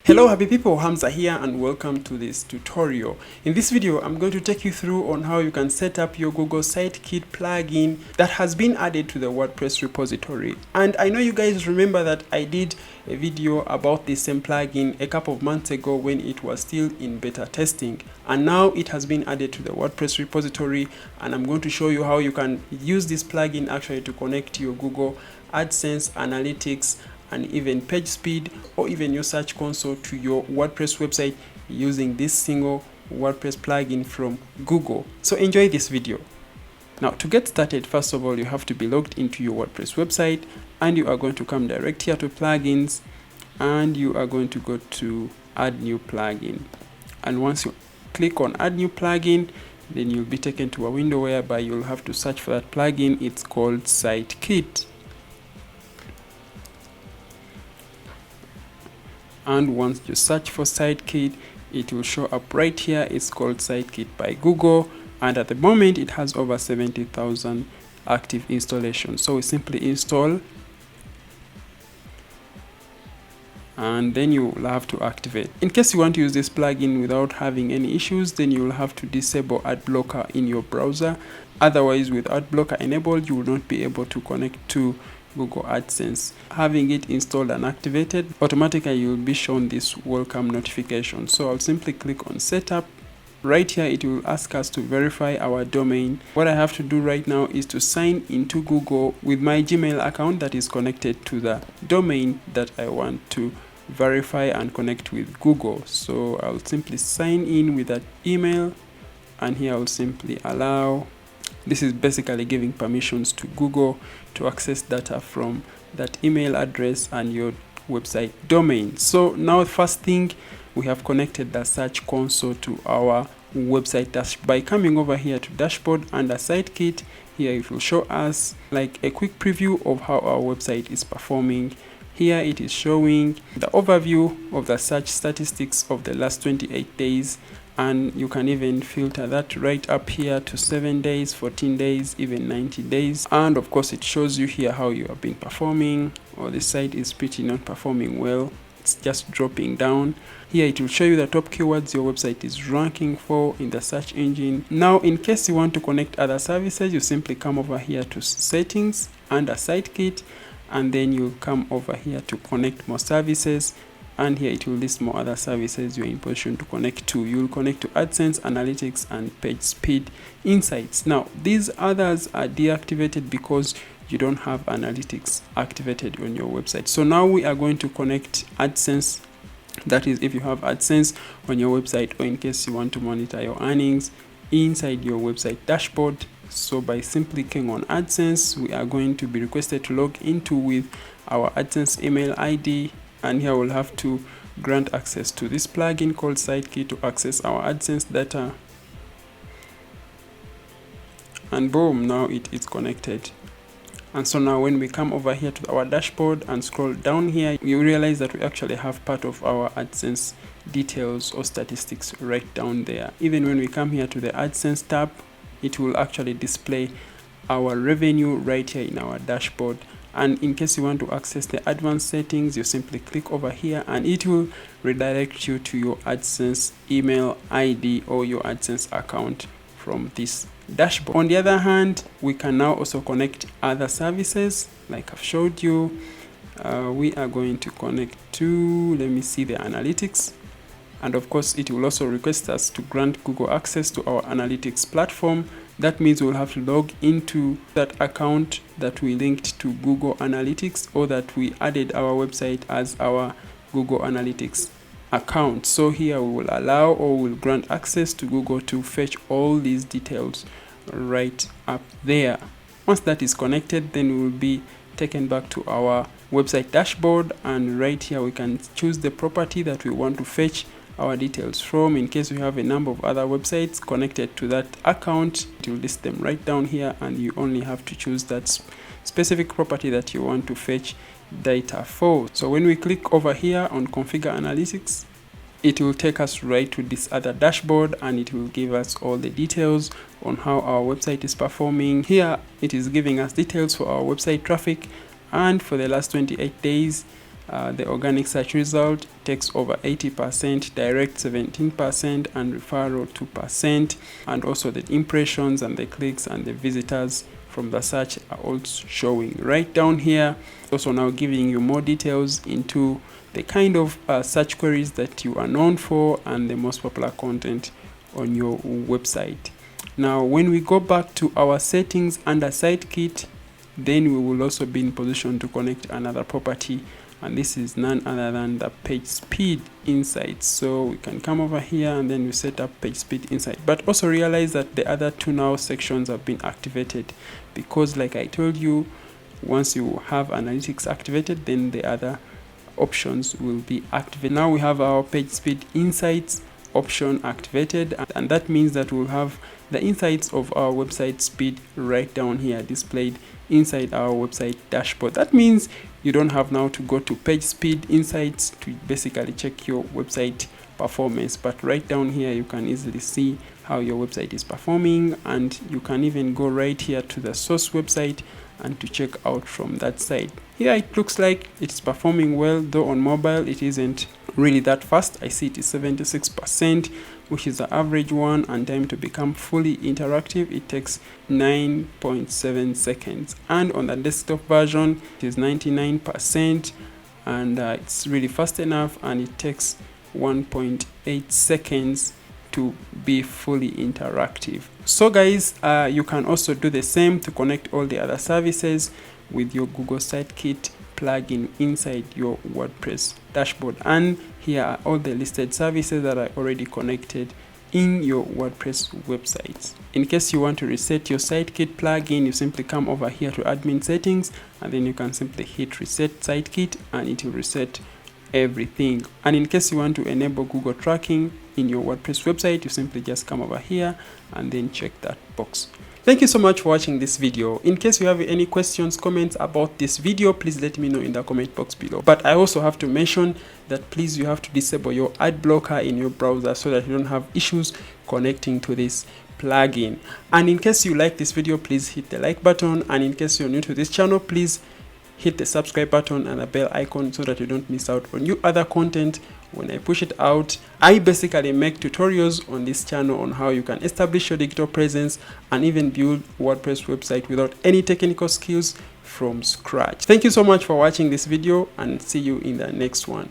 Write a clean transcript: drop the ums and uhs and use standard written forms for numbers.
Hello happy people, Hamza here and welcome to this tutorial. In this video, I'm going to take you through on how you can set up your Google Sitekit plugin that has been added to the WordPress repository. And I know you guys remember that I did a video about this same plugin a couple of months ago when it was still in beta testing. And now it has been added to the WordPress repository, and I'm going to show you how you can use this plugin actually to connect to your Google Adsense, Analytics, and even PageSpeed, or even your search console to your WordPress website using this single WordPress plugin from Google. So enjoy this video. Now to get started, first of all, you have to be logged into your WordPress website, and you are going to come direct here to plugins, and you are going to go to add new plugin. And once you click on add new plugin, then you'll be taken to a window whereby you'll have to search for that plugin. It's called Sitekit. And once you search for Sitekit, it will show up right here. It's called Sitekit by Google, and at the moment it has over 70,000 active installations. So we simply install, and then you will have to activate. In case you want to use this plugin without having any issues, then you will have to disable ad blocker in your browser. Otherwise, with ad blocker enabled, you will not be able to connect to Google Adsense. Having it installed and activated, automatically you will be shown this welcome notification. So I'll simply click on setup. Right here it will ask us to verify our domain. What I have to do right now is to sign into Google with my Gmail account that is connected to the domain that I want to verify and connect with Google. So I'll simply sign in with that email, and here I'll simply allow. This is basically giving permissions to Google to access data from that email address and your website domain. So now first thing, we have connected the search console to our website dashboard. By coming over here to dashboard under Sitekit, here it will show us like a quick preview of how our website is performing. Here it is showing the overview of the search statistics of the last 28 days. And you can even filter that right up here to 7 days, 14 days, even 90 days. And of course, it shows you here how you have been performing, or the site is pretty not performing well. It's just dropping down. Here it will show you the top keywords your website is ranking for in the search engine. Now, in case you want to connect other services, you simply come over here to settings under Sitekit, and then you come over here to connect more services. And here it will list more other services you're in position to connect to. You will connect to Adsense, Analytics, and PageSpeed Insights. Now, these others are deactivated because you don't have Analytics activated on your website. So now we are going to connect Adsense. That is, if you have Adsense on your website, or in case you want to monitor your earnings inside your website dashboard. So by simply clicking on Adsense, we are going to be requested to log into with our Adsense email ID. And here we'll have to grant access to this plugin called Sitekit to access our Adsense data. And boom, now it is connected. And so now when we come over here to our dashboard and scroll down here, you realize that we actually have part of our Adsense details or statistics right down there. Even when we come here to the Adsense tab, it will actually display our revenue right here in our dashboard. And in case you want to access the advanced settings, you simply click over here, and it will redirect you to your Adsense email ID or your Adsense account from this dashboard. On the other hand, we can now also connect other services like I've showed you. We are going to connect to, let me see, the analytics. And of course, it will also request us to grant Google access to our analytics platform. That means we'll have to log into that account that we linked to Google Analytics, or that we added our website as our Google Analytics account. So here we will allow, or will grant access to Google to fetch all these details right up there. Once that is connected, then we will be taken back to our website dashboard, and right here we can choose the property that we want to fetch our details from. In case we have a number of other websites connected to that account, it will list them right down here, and you only have to choose that specific property that you want to fetch data for. So when we click over here on configure analytics, it will take us right to this other dashboard, and it will give us all the details on how our website is performing. Here it is giving us details for our website traffic, and for the last 28 days The organic search result takes over 80%, direct 17%, and referral 2%. And also the impressions and the clicks and the visitors from the search are also showing right down here. Also now giving you more details into the kind of search queries that you are known for and the most popular content on your website. Now when we go back to our settings under SiteKit, then we will also be in position to connect another property, and this is none other than the PageSpeed Insights. So we can come over here and then we set up PageSpeed Insight, but also realize that the other two now sections have been activated, because like I told you, once you have analytics activated, then the other options will be activated. Now we have our PageSpeed Insights option activated, and that means that we'll have the insights of our website speed right down here displayed inside our website dashboard. That means you don't have now to go to PageSpeed Insights to basically check your website performance, but right down here you can easily see how your website is performing, and you can even go right here to the source website and to check out from that side. Here it looks like it's performing well, though on mobile it isn't really that fast. I see it is 76%, which is the average one, and time to become fully interactive, it takes 9.7 seconds. And on the desktop version it is 99%, and it's really fast enough, and it takes 1.8 seconds to be fully interactive. So guys, you can also do the same to connect all the other services with your Google SiteKit plugin inside your WordPress dashboard. And here are all the listed services that are already connected in your WordPress websites. In case you want to reset your SiteKit plugin, you simply come over here to admin settings, and then you can simply hit reset SiteKit and it will reset everything. And in case you want to enable Google tracking in your WordPress website, you simply just come over here and then check that box. Thank you so much for watching this video. In case you have any questions, comments about this video, please let me know in the comment box below. But I also have to mention that please, you have to disable your ad blocker in your browser so that you don't have issues connecting to this plugin. And in case you like this video, please hit the like button, and in case you're new to this channel, please hit the subscribe button and the bell icon so that you don't miss out on new other content when I push it out. I basically make tutorials on this channel on how you can establish your digital presence and even build WordPress website without any technical skills from scratch. Thank you so much for watching this video, and see you in the next one.